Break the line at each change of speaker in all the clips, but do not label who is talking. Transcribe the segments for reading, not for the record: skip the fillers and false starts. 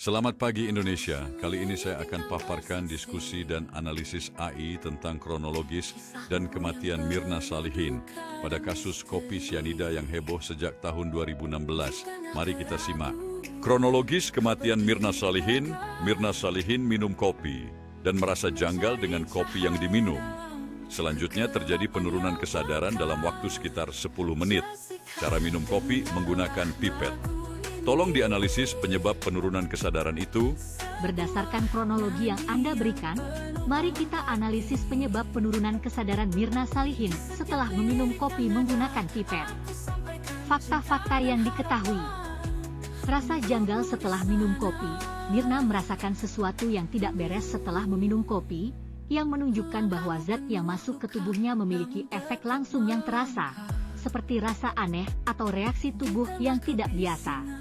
Selamat pagi Indonesia, kali ini saya akan paparkan diskusi dan analisis AI tentang kronologis dan kematian Mirna Salihin pada kasus kopi sianida yang heboh sejak tahun 2016. Mari kita simak. Kronologis kematian Mirna Salihin minum kopi dan merasa janggal dengan kopi yang diminum. Selanjutnya terjadi penurunan kesadaran dalam waktu sekitar 10 menit. Cara minum kopi menggunakan pipet. Tolong dianalisis penyebab penurunan kesadaran itu.
Berdasarkan kronologi yang Anda berikan, mari kita analisis penyebab penurunan kesadaran Mirna Salihin setelah meminum kopi menggunakan pipet. Fakta-fakta yang diketahui. Rasa janggal setelah minum kopi. Mirna merasakan sesuatu yang tidak beres setelah meminum kopi, yang menunjukkan bahwa zat yang masuk ke tubuhnya memiliki efek langsung yang terasa, seperti rasa aneh atau reaksi tubuh yang tidak biasa.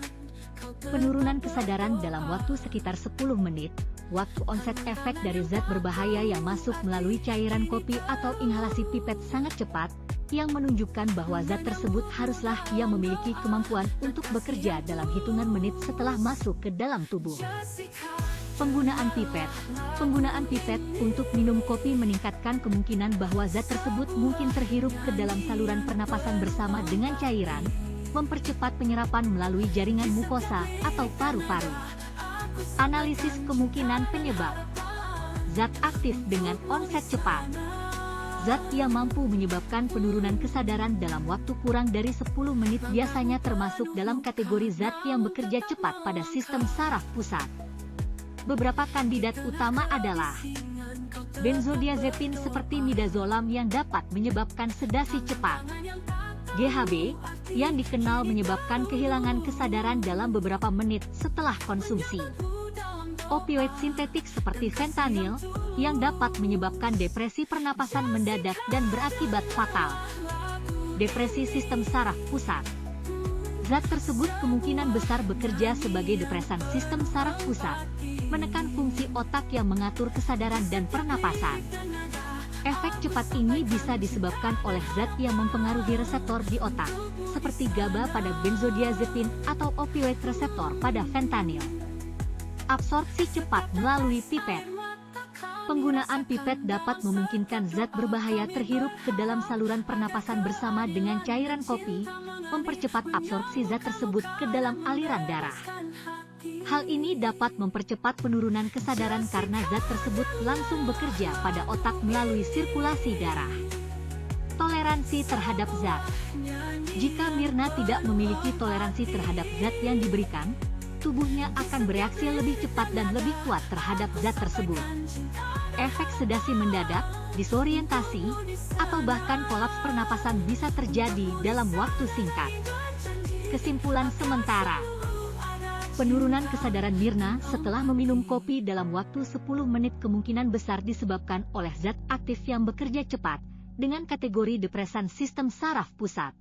Penurunan kesadaran dalam waktu sekitar 10 menit, waktu onset efek dari zat berbahaya yang masuk melalui cairan kopi atau inhalasi pipet sangat cepat, yang menunjukkan bahwa zat tersebut haruslah yang memiliki kemampuan untuk bekerja dalam hitungan menit setelah masuk ke dalam tubuh. Penggunaan pipet. Penggunaan pipet untuk minum kopi meningkatkan kemungkinan bahwa zat tersebut mungkin terhirup ke dalam saluran pernapasan bersama dengan cairan, mempercepat penyerapan melalui jaringan mukosa atau paru-paru. Analisis kemungkinan penyebab. Zat aktif dengan onset cepat. Zat yang mampu menyebabkan penurunan kesadaran dalam waktu kurang dari 10 menit biasanya termasuk dalam kategori zat yang bekerja cepat pada sistem saraf pusat. Beberapa kandidat utama adalah benzodiazepin seperti midazolam yang dapat menyebabkan sedasi cepat, GHB yang dikenal menyebabkan kehilangan kesadaran dalam beberapa menit setelah konsumsi, opioid sintetik seperti fentanyl yang dapat menyebabkan depresi pernapasan mendadak dan berakibat fatal, depresi sistem saraf pusat. Zat tersebut kemungkinan besar bekerja sebagai depresan sistem saraf pusat, menekan fungsi otak yang mengatur kesadaran dan pernapasan. Efek cepat ini bisa disebabkan oleh zat yang mempengaruhi reseptor di otak, seperti GABA pada benzodiazepin atau opioid reseptor pada fentanyl. Absorpsi cepat melalui pipet. Penggunaan pipet dapat memungkinkan zat berbahaya terhirup ke dalam saluran pernapasan bersama dengan cairan kopi, mempercepat absorpsi zat tersebut ke dalam aliran darah. Hal ini dapat mempercepat penurunan kesadaran karena zat tersebut langsung bekerja pada otak melalui sirkulasi darah. Toleransi terhadap zat. Jika Mirna tidak memiliki toleransi terhadap zat yang diberikan, tubuhnya akan bereaksi lebih cepat dan lebih kuat terhadap zat tersebut. Efek sedasi mendadak, disorientasi, atau bahkan kolaps pernapasan bisa terjadi dalam waktu singkat. Kesimpulan sementara. Penurunan kesadaran Mirna setelah meminum kopi dalam waktu 10 menit kemungkinan besar disebabkan oleh zat aktif yang bekerja cepat, dengan kategori depresan sistem saraf pusat.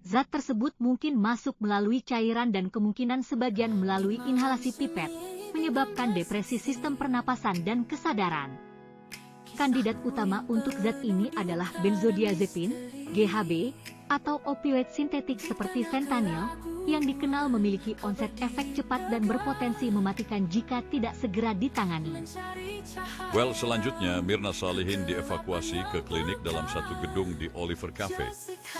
Zat tersebut mungkin masuk melalui cairan dan kemungkinan sebagian melalui inhalasi pipet, menyebabkan depresi sistem pernapasan dan kesadaran. Kandidat utama untuk zat ini adalah benzodiazepin, GHB, atau opioid sintetik seperti fentanyl, yang dikenal memiliki onset efek cepat dan berpotensi mematikan jika tidak segera ditangani.
Selanjutnya Mirna Salihin dievakuasi ke klinik dalam satu gedung di Oliver Cafe.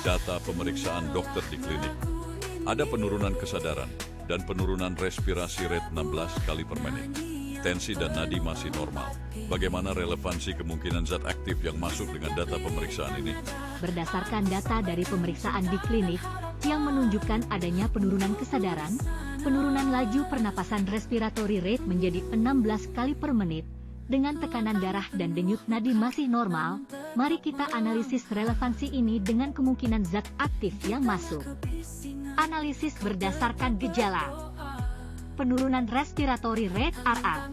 Data pemeriksaan dokter di klinik. Ada penurunan kesadaran dan penurunan respirasi rate 16 kali per menit. Tensi dan nadi masih normal. Bagaimana relevansi kemungkinan zat aktif yang masuk dengan data pemeriksaan ini?
Berdasarkan data dari pemeriksaan di klinik, yang menunjukkan adanya penurunan kesadaran, penurunan laju pernapasan respiratory rate menjadi 16 kali per menit, dengan tekanan darah dan denyut nadi masih normal, mari kita analisis relevansi ini dengan kemungkinan zat aktif yang masuk. Analisis berdasarkan gejala. Penurunan respiratory rate RR.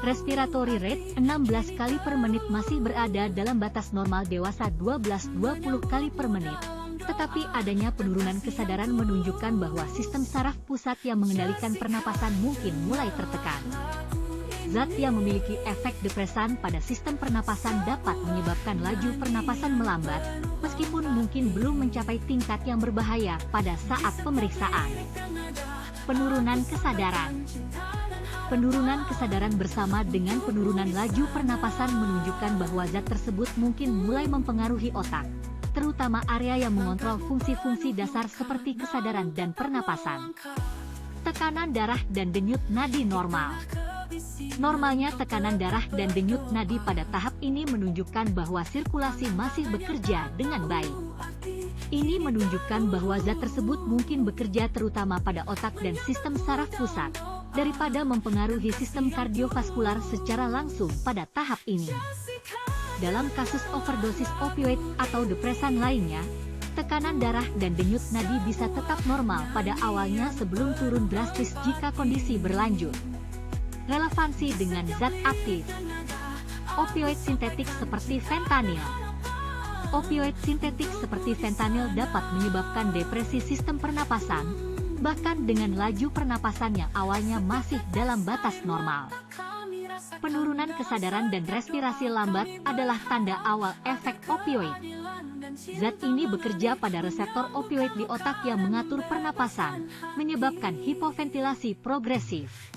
Respiratory rate 16 kali per menit masih berada dalam batas normal dewasa 12-20 kali per menit. Tetapi adanya penurunan kesadaran menunjukkan bahwa sistem saraf pusat yang mengendalikan pernapasan mungkin mulai tertekan. Zat yang memiliki efek depresan pada sistem pernapasan dapat menyebabkan laju pernapasan melambat, meskipun mungkin belum mencapai tingkat yang berbahaya pada saat pemeriksaan. Penurunan kesadaran. Penurunan kesadaran bersama dengan penurunan laju pernapasan menunjukkan bahwa zat tersebut mungkin mulai mempengaruhi otak, terutama area yang mengontrol fungsi-fungsi dasar seperti kesadaran dan pernapasan. Tekanan darah dan denyut nadi normal. Normalnya tekanan darah dan denyut nadi pada tahap ini menunjukkan bahwa sirkulasi masih bekerja dengan baik. Ini menunjukkan bahwa zat tersebut mungkin bekerja terutama pada otak dan sistem saraf pusat, daripada mempengaruhi sistem kardiovaskular secara langsung pada tahap ini. Dalam kasus overdosis opioid atau depresan lainnya, tekanan darah dan denyut nadi bisa tetap normal pada awalnya sebelum turun drastis jika kondisi berlanjut. Relevansi dengan zat aktif. Opioid sintetik seperti fentanyl. Opioid sintetik seperti fentanyl dapat menyebabkan depresi sistem pernapasan, bahkan dengan laju pernapasan yang awalnya masih dalam batas normal. Penurunan kesadaran dan respirasi lambat adalah tanda awal efek opioid. Zat ini bekerja pada reseptor opioid di otak yang mengatur pernapasan, menyebabkan hipoventilasi progresif.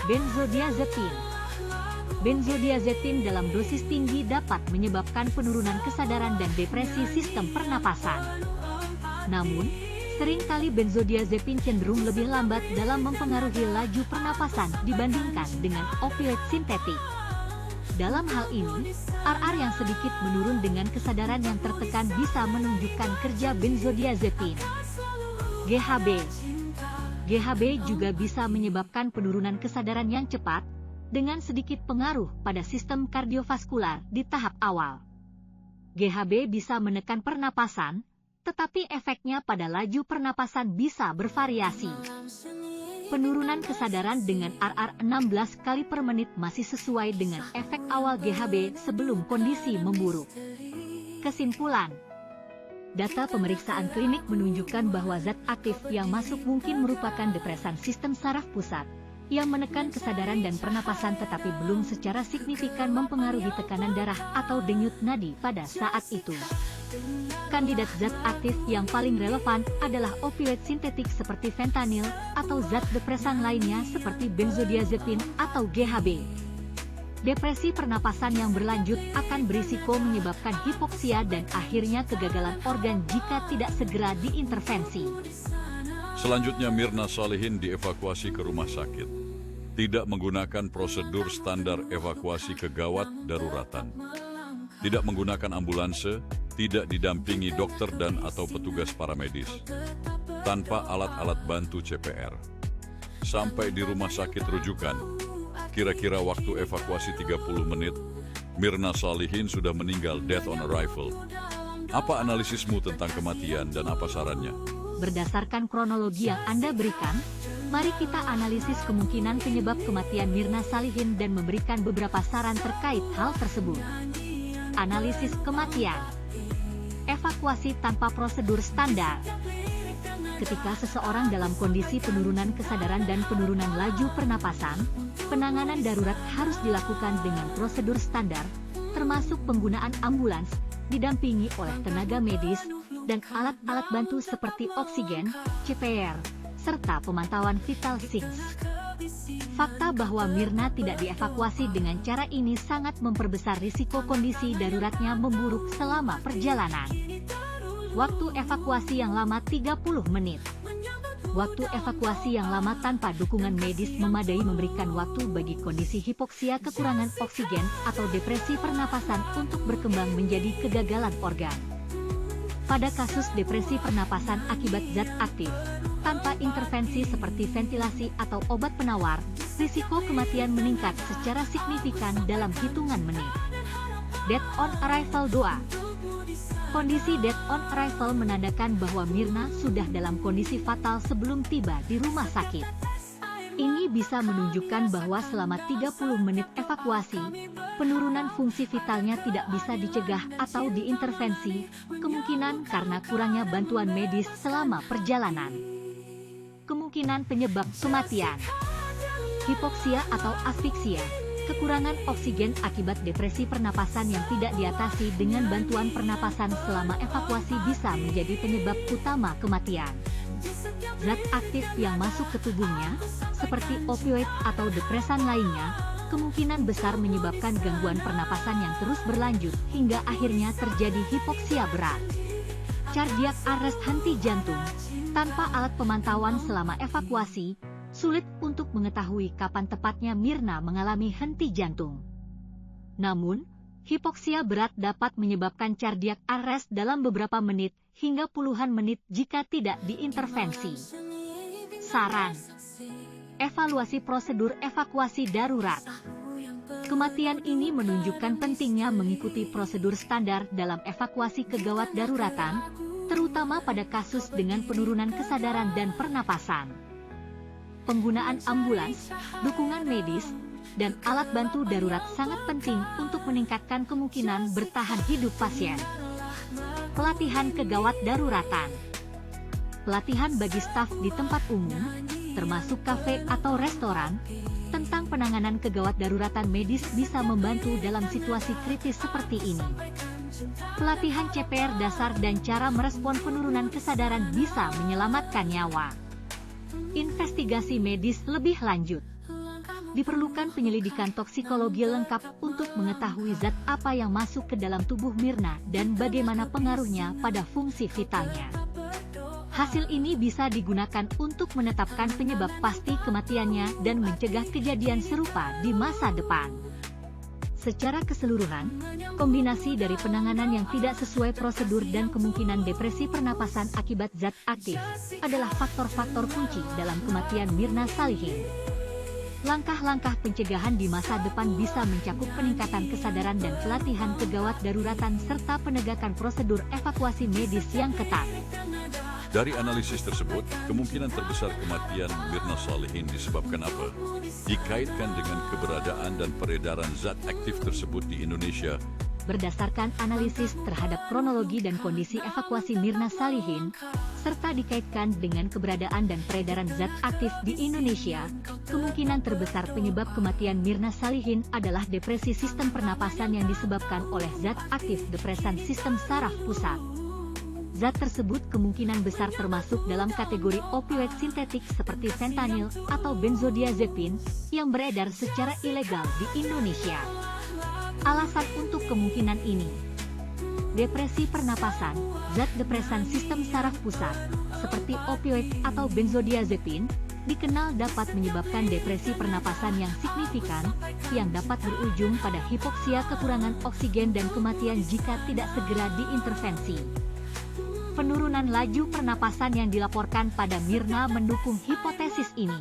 Benzodiazepin. Benzodiazepin dalam dosis tinggi dapat menyebabkan penurunan kesadaran dan depresi sistem pernapasan. Namun, seringkali benzodiazepin cenderung lebih lambat dalam mempengaruhi laju pernapasan dibandingkan dengan opioid sintetik. Dalam hal ini, RR yang sedikit menurun dengan kesadaran yang tertekan bisa menunjukkan kerja benzodiazepin. GHB. GHB juga bisa menyebabkan penurunan kesadaran yang cepat, dengan sedikit pengaruh pada sistem kardiovaskular di tahap awal. GHB bisa menekan pernapasan, tetapi efeknya pada laju pernapasan bisa bervariasi. Penurunan kesadaran dengan RR 16 kali per menit masih sesuai dengan efek awal GHB sebelum kondisi memburuk. Kesimpulan. Data pemeriksaan klinik menunjukkan bahwa zat aktif yang masuk mungkin merupakan depresan sistem saraf pusat, yang menekan kesadaran dan pernapasan tetapi belum secara signifikan mempengaruhi tekanan darah atau denyut nadi pada saat itu. Kandidat zat aktif yang paling relevan adalah opioid sintetik seperti fentanyl atau zat depresan lainnya seperti benzodiazepin atau GHB. Depresi pernapasan yang berlanjut akan berisiko menyebabkan hipoksia dan akhirnya kegagalan organ jika tidak segera diintervensi.
Selanjutnya Mirna Salihin dievakuasi ke rumah sakit. Tidak menggunakan prosedur standar evakuasi kegawat daruratan. Tidak menggunakan ambulanse, tidak didampingi dokter dan atau petugas paramedis. Tanpa alat-alat bantu CPR. Sampai di rumah sakit rujukan, kira-kira waktu evakuasi 30 menit, Mirna Salihin sudah meninggal death on arrival. Apa analisismu tentang kematian dan apa sarannya?
Berdasarkan kronologi yang Anda berikan, mari kita analisis kemungkinan penyebab kematian Mirna Salihin dan memberikan beberapa saran terkait hal tersebut. Analisis kematian. Evakuasi tanpa prosedur standar. Ketika seseorang dalam kondisi penurunan kesadaran dan penurunan laju pernapasan, penanganan darurat harus dilakukan dengan prosedur standar, termasuk penggunaan ambulans, didampingi oleh tenaga medis, dan alat-alat bantu seperti oksigen, CPR, serta pemantauan vital signs. Fakta bahwa Mirna tidak dievakuasi dengan cara ini sangat memperbesar risiko kondisi daruratnya memburuk selama perjalanan. Waktu evakuasi yang lama 30 menit. Waktu evakuasi yang lama tanpa dukungan medis memadai memberikan waktu bagi kondisi hipoksia kekurangan oksigen atau depresi pernapasan untuk berkembang menjadi kegagalan organ. Pada kasus depresi pernapasan akibat zat aktif, tanpa intervensi seperti ventilasi atau obat penawar, risiko kematian meningkat secara signifikan dalam hitungan menit. Death on arrival 2. Kondisi death on arrival menandakan bahwa Mirna sudah dalam kondisi fatal sebelum tiba di rumah sakit. Ini bisa menunjukkan bahwa selama 30 menit evakuasi, penurunan fungsi vitalnya tidak bisa dicegah atau diintervensi, kemungkinan karena kurangnya bantuan medis selama perjalanan. Kemungkinan penyebab kematian. Hipoksia atau asfiksia, kekurangan oksigen akibat depresi pernapasan yang tidak diatasi dengan bantuan pernapasan selama evakuasi bisa menjadi penyebab utama kematian. zat aktif yang masuk ke tubuhnya, seperti opioid atau depresan lainnya, kemungkinan besar menyebabkan gangguan pernapasan yang terus berlanjut hingga akhirnya terjadi hipoksia berat. Cardiac arrest henti jantung. Tanpa alat pemantauan selama evakuasi, sulit untuk mengetahui kapan tepatnya Mirna mengalami henti jantung. Namun, hipoksia berat dapat menyebabkan cardiac arrest dalam beberapa menit hingga puluhan menit jika tidak diintervensi. Saran: evaluasi prosedur evakuasi darurat. Kematian ini menunjukkan pentingnya mengikuti prosedur standar dalam evakuasi kegawat daruratan, terutama pada kasus dengan penurunan kesadaran dan pernapasan. Penggunaan ambulans, dukungan medis, dan alat bantu darurat sangat penting untuk meningkatkan kemungkinan bertahan hidup pasien. Pelatihan kegawat daruratan. Pelatihan bagi staf di tempat umum, termasuk kafe atau restoran, tentang penanganan kegawat daruratan medis bisa membantu dalam situasi kritis seperti ini. Pelatihan CPR dasar dan cara merespon penurunan kesadaran bisa menyelamatkan nyawa. Investigasi medis lebih lanjut. Diperlukan penyelidikan toksikologi lengkap untuk mengetahui zat apa yang masuk ke dalam tubuh Mirna dan bagaimana pengaruhnya pada fungsi vitalnya. Hasil ini bisa digunakan untuk menetapkan penyebab pasti kematiannya dan mencegah kejadian serupa di masa depan. Secara keseluruhan, kombinasi dari penanganan yang tidak sesuai prosedur dan kemungkinan depresi pernapasan akibat zat aktif adalah faktor-faktor kunci dalam kematian Mirna Salihin. Langkah-langkah pencegahan di masa depan bisa mencakup peningkatan kesadaran dan pelatihan kegawat daruratan serta penegakan prosedur evakuasi medis yang ketat.
Dari analisis tersebut, kemungkinan terbesar kematian Mirna Salihin disebabkan apa? Dikaitkan dengan keberadaan dan peredaran zat aktif tersebut di Indonesia.
Berdasarkan analisis terhadap kronologi dan kondisi evakuasi Mirna Salihin, serta dikaitkan dengan keberadaan dan peredaran zat aktif di Indonesia, kemungkinan terbesar penyebab kematian Mirna Salihin adalah depresi sistem pernapasan yang disebabkan oleh zat aktif depresan sistem saraf pusat. Zat tersebut kemungkinan besar termasuk dalam kategori opioid sintetik seperti fentanyl atau benzodiazepin yang beredar secara ilegal di Indonesia. Alasan untuk kemungkinan ini: depresi pernapasan, zat depresan sistem saraf pusat, seperti opioid atau benzodiazepin, dikenal dapat menyebabkan depresi pernapasan yang signifikan, yang dapat berujung pada hipoksia kekurangan oksigen dan kematian jika tidak segera diintervensi. Penurunan laju pernapasan yang dilaporkan pada Mirna mendukung hipotesis ini.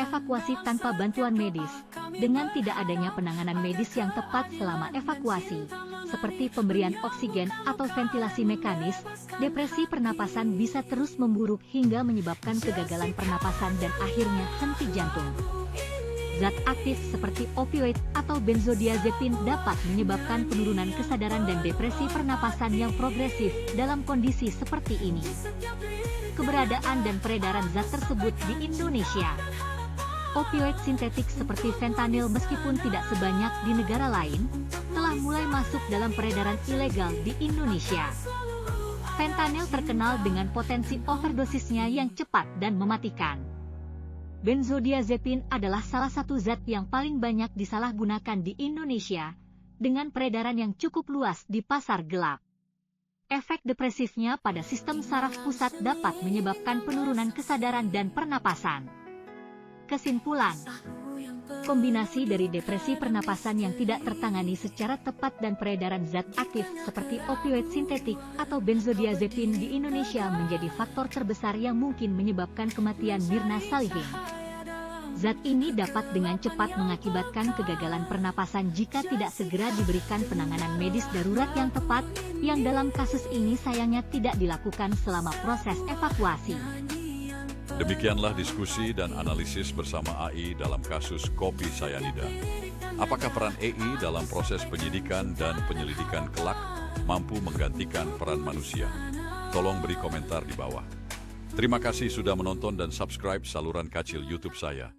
Evakuasi tanpa bantuan medis, dengan tidak adanya penanganan medis yang tepat selama evakuasi, seperti pemberian oksigen atau ventilasi mekanis, depresi pernapasan bisa terus memburuk hingga menyebabkan kegagalan pernapasan dan akhirnya henti jantung. Zat aktif seperti opioid atau benzodiazepin dapat menyebabkan penurunan kesadaran dan depresi pernapasan yang progresif dalam kondisi seperti ini. Keberadaan dan peredaran zat tersebut di Indonesia. Opioid sintetik seperti fentanyl meskipun tidak sebanyak di negara lain, telah mulai masuk dalam peredaran ilegal di Indonesia. Fentanyl terkenal dengan potensi overdosisnya yang cepat dan mematikan. Benzodiazepin adalah salah satu zat yang paling banyak disalahgunakan di Indonesia, dengan peredaran yang cukup luas di pasar gelap. Efek depresifnya pada sistem saraf pusat dapat menyebabkan penurunan kesadaran dan pernapasan. Kesimpulan: kombinasi dari depresi pernapasan yang tidak tertangani secara tepat dan peredaran zat aktif seperti opioid sintetik atau benzodiazepin di Indonesia menjadi faktor terbesar yang mungkin menyebabkan kematian Mirna Salihin. Zat ini dapat dengan cepat mengakibatkan kegagalan pernapasan jika tidak segera diberikan penanganan medis darurat yang tepat, yang dalam kasus ini sayangnya tidak dilakukan selama proses evakuasi.
Demikianlah diskusi dan analisis bersama AI dalam kasus kopi cyanida. Apakah peran AI dalam proses penyidikan dan penyelidikan kelak mampu menggantikan peran manusia? Tolong beri komentar di bawah. Terima kasih sudah menonton dan subscribe saluran kecil YouTube saya.